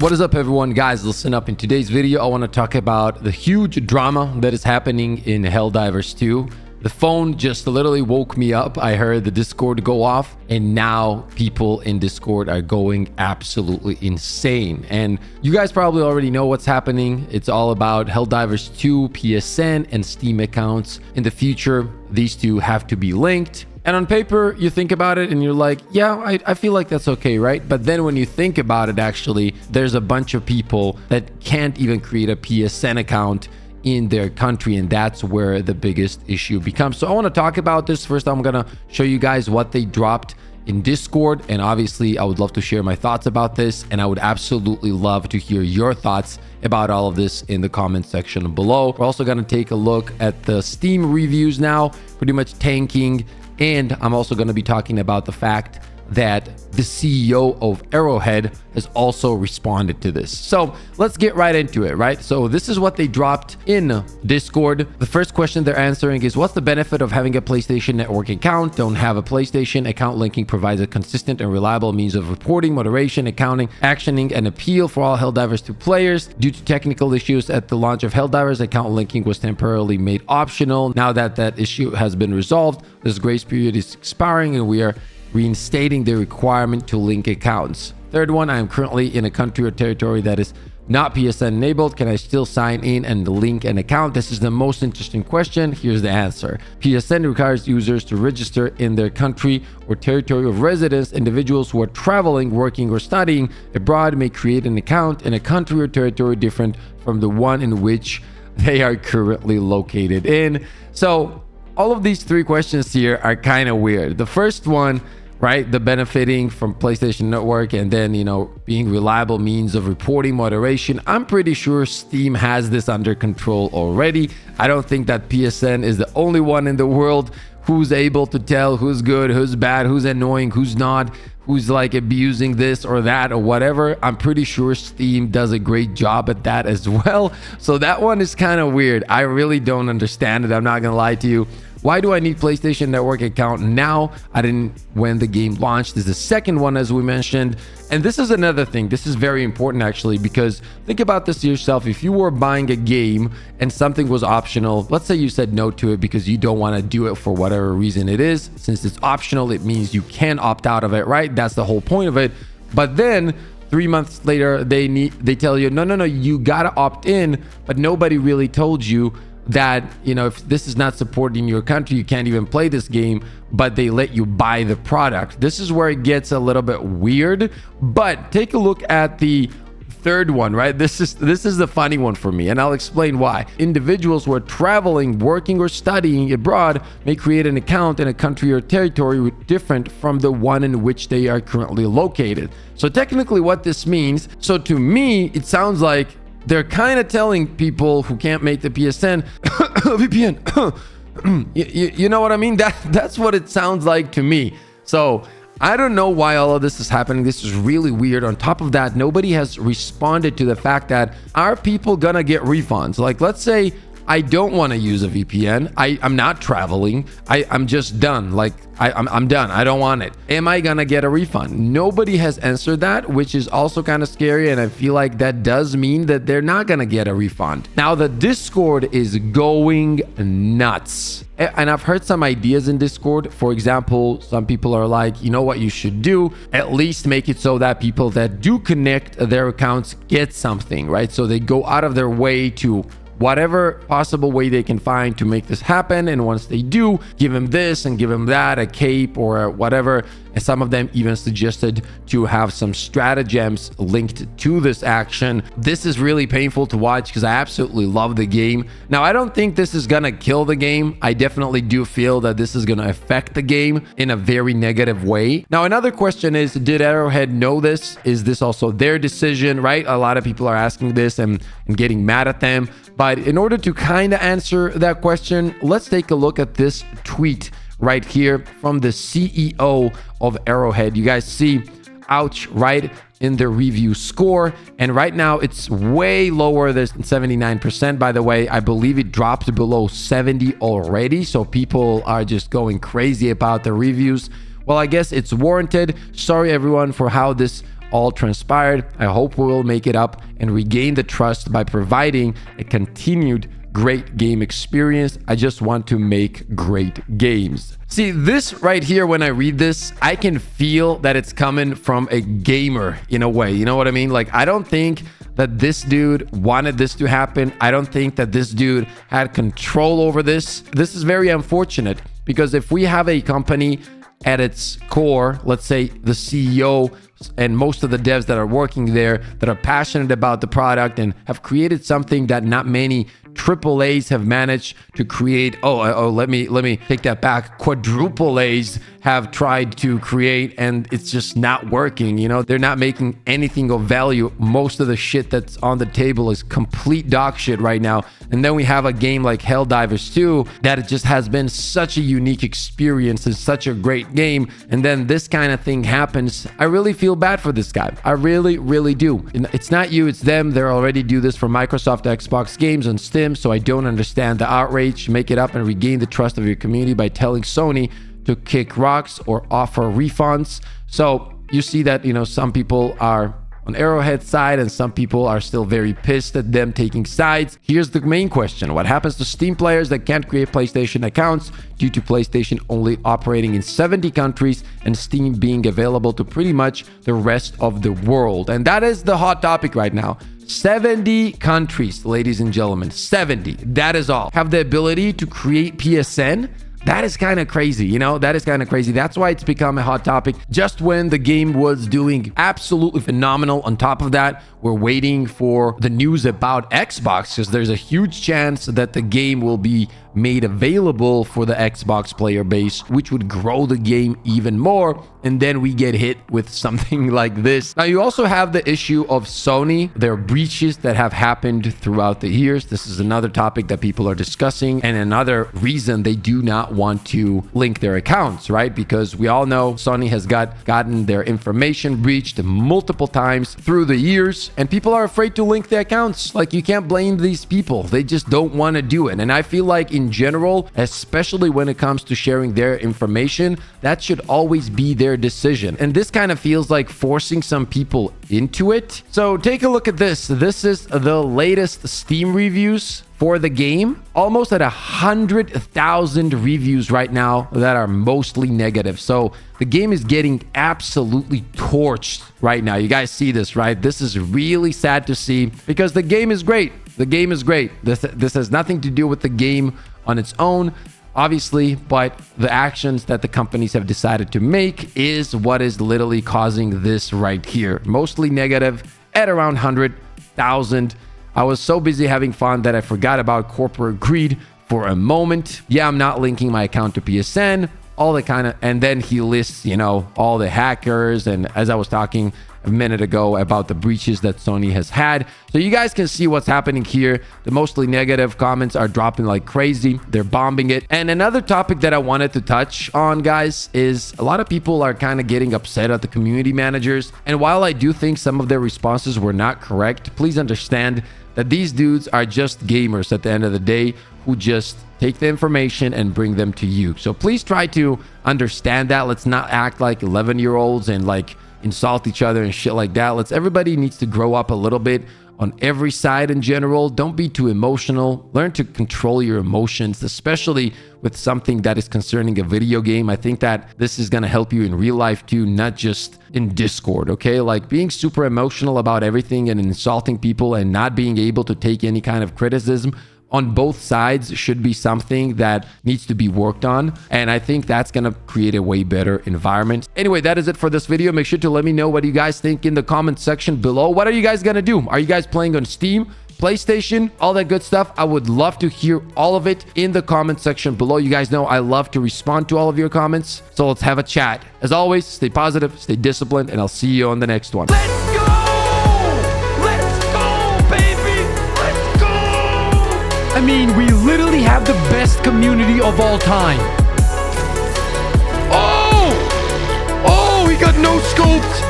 What is up, everyone? Guys, listen up. In today's video, I want to talk about the huge drama that is happening in Helldivers 2. The phone just literally woke me up. I heard the Discord go off, and now people in Discord are going absolutely insane. And you guys probably already know what's happening. It's all about Helldivers 2 PSN and Steam accounts. In the future, these two have to be linked. And on paper, you think about it and you're like, yeah, I feel like that's okay, right? But then when you think about it, actually, there's a bunch of people that can't even create a PSN account in their country, and that's where the biggest issue becomes. So I want to talk about this. First, I'm gonna show you guys what they dropped in Discord, and obviously I would love to share my thoughts about this, and I would absolutely love to hear your thoughts about all of this in the comment section below. We're also going to take a look at the Steam reviews now, pretty much tanking, and I'm also going to be talking about the fact that the CEO of Arrowhead has also responded to this. So let's get right into it, right? So this is what they dropped in Discord. The first question they're answering is, what's the benefit of having a PlayStation Network account? Don't have a PlayStation account. Linking provides a consistent and reliable means of reporting, moderation, accounting, actioning, and appeal for all Helldivers 2 players. Due to technical issues at the launch of Helldivers, account linking was temporarily made optional. Now that that issue has been resolved, this grace period is expiring, and we are reinstating the requirement to link accounts. Third one, I am currently in a country or territory that is not PSN enabled. Can I still sign in and link an account? This is the most interesting question. Here's the answer. PSN requires users to register in their country or territory of residence. Individuals who are traveling, working, or studying abroad may create an account in a country or territory different from the one in which they are currently located in. So all of these three questions here are kind of weird. The first one, right, the benefiting from PlayStation Network, and then, you know, being reliable means of reporting, moderation. I'm pretty sure Steam has this under control already. I don't think that PSN is the only one in the world who's able to tell who's good, who's bad, who's annoying, who's not, who's like abusing this or that or whatever. I'm pretty sure Steam does a great job at that as well. So that one is kind of weird. I really don't understand it. I'm not gonna lie to you. Why do I need PlayStation Network account now? I didn't when the game launched. This is the second one, as we mentioned. And this is another thing. This is very important, actually, because think about this yourself. If you were buying a game and something was optional, let's say you said no to it because you don't want to do it for whatever reason it is. Since it's optional, it means you can opt out of it, right? That's the whole point of it. But then 3 months later, they tell you, no, you gotta opt in, but nobody really told you that, you know, if this is not supported in your country, you can't even play this game, but they let you buy the product. This is where it gets a little bit weird. But take a look at the third one, right? This is the funny one for me, and I'll explain why. Individuals who are traveling, working, or studying abroad may create an account in a country or territory different from the one in which they are currently located. So technically what this means, so to me, it sounds like they're kind of telling people who can't make the PSN VPN. you know what I mean? That's what it sounds like to me. So I don't know why all of this is happening. This is really weird. On top of that, nobody has responded to the fact that, are people gonna get refunds? Like, let's say I don't want to use a VPN. I'm not traveling. I'm just done. Like, I'm done. I don't want it. Am I gonna get a refund? Nobody has answered that, which is also kind of scary, and I feel like that does mean that they're not gonna get a refund. Now, the Discord is going nuts. And I've heard some ideas in Discord. For example, some people are like, you know what you should do? At least make it so that people that do connect their accounts get something, right? So they go out of their way to whatever possible way they can find to make this happen. And once they do, give them this and give them that, a cape or whatever. And some of them even suggested to have some stratagems linked to this action. This is really painful to watch because I absolutely love the game. Now, I don't think this is gonna kill the game. I definitely do feel that this is gonna affect the game in a very negative way. Now, another question is, did Arrowhead know this? Is this also their decision, right? A lot of people are asking this and getting mad at them. But in order to kind of answer that question, let's take a look at this tweet right here from the CEO of Arrowhead. You guys see, ouch, right in the review score. And right now it's way lower than 79%. By the way, I believe it dropped below 70 already. So people are just going crazy about the reviews. Well, I guess it's warranted. Sorry everyone for how this all transpired. I hope we will make it up and regain the trust by providing a continued great game experience. I just want to make great games. See, this right here, when I read this, I can feel that it's coming from a gamer in a way. You know what I mean? Like, I don't think that this dude wanted this to happen. I don't think that this dude had control over this. This is very unfortunate, because if we have a company at its core, let's say the CEO and most of the devs that are working there that are passionate about the product and have created something that not many AAAs have managed to create. Let me take that back. Quadruple A's have tried to create, and it's just not working. You know, they're not making anything of value. Most of the shit that's on the table is complete dog shit right now. And then we have a game like Helldivers 2 that it just has been such a unique experience and such a great game. And then this kind of thing happens. I really feel bad for this guy. I really, really do. It's not you, it's them. They already do this for Microsoft Xbox games on Steam. So I don't understand the outrage. Make it up and regain the trust of your community by telling Sony to kick rocks or offer refunds. So you see that, you know, some people are on Arrowhead's side and some people are still very pissed at them taking sides. Here's the main question. What happens to Steam players that can't create PlayStation accounts due to PlayStation only operating in 70 countries and Steam being available to pretty much the rest of the world? And that is the hot topic right now. 70 countries, ladies and gentlemen, 70. That is all. Have the ability to create PSN. That is kind of crazy, you know, that is kind of crazy. That's why it's become a hot topic just when the game was doing absolutely phenomenal. On top of that, we're waiting for the news about Xbox, because there's a huge chance that the game will be made available for the Xbox player base, which would grow the game even more. And then we get hit with something like this. Now, you also have the issue of Sony, their breaches that have happened throughout the years. This is another topic that people are discussing, and another reason they do not want to link their accounts, right? Because we all know Sony has gotten their information breached multiple times through the years, and people are afraid to link their accounts. Like, you can't blame these people. They just don't want to do it. And I feel like in general, especially when it comes to sharing their information, that should always be their decision. And this kind of feels like forcing some people into it. So take a look at this. This is the latest Steam reviews for the game. Almost at 100,000 reviews right now that are mostly negative. So the game is getting absolutely torched right now. You guys see this, right? This is really sad to see, because the game is great. The game is great. This has nothing to do with the game on its own, obviously, but the actions that the companies have decided to make is what is literally causing this right here. Mostly negative at around 100,000. I was so busy having fun that I forgot about corporate greed for a moment. Yeah, I'm not linking my account to PSN, all the kind of, and then he lists, you know, all the hackers. And as I was talking a minute ago about the breaches that Sony has had. So you guys can see what's happening here. The mostly negative comments are dropping like crazy. They're bombing it. And another topic that I wanted to touch on, guys, is a lot of people are kind of getting upset at the community managers. And while I do think some of their responses were not correct, please understand that these dudes are just gamers at the end of the day who just take the information and bring them to you. So please try to understand that. Let's not act like 11-year-olds and like insult each other and shit like that. Everybody needs to grow up a little bit on every side in general. Don't be too emotional. Learn to control your emotions, especially with something that is concerning a video game. I think that this is going to help you in real life too, not just in Discord, okay? Like, being super emotional about everything and insulting people and not being able to take any kind of criticism on both sides should be something that needs to be worked on. And I think that's going to create a way better environment. Anyway, that is it for this video. Make sure to let me know what you guys think in the comment section below. What are you guys going to do? Are you guys playing on Steam, PlayStation, all that good stuff? I would love to hear all of it in the comment section below. You guys know I love to respond to all of your comments. So let's have a chat. As always, stay positive, stay disciplined, and I'll see you on the next one. Let's go! I mean, we literally have the best community of all time. Oh! Oh, he got no scoped.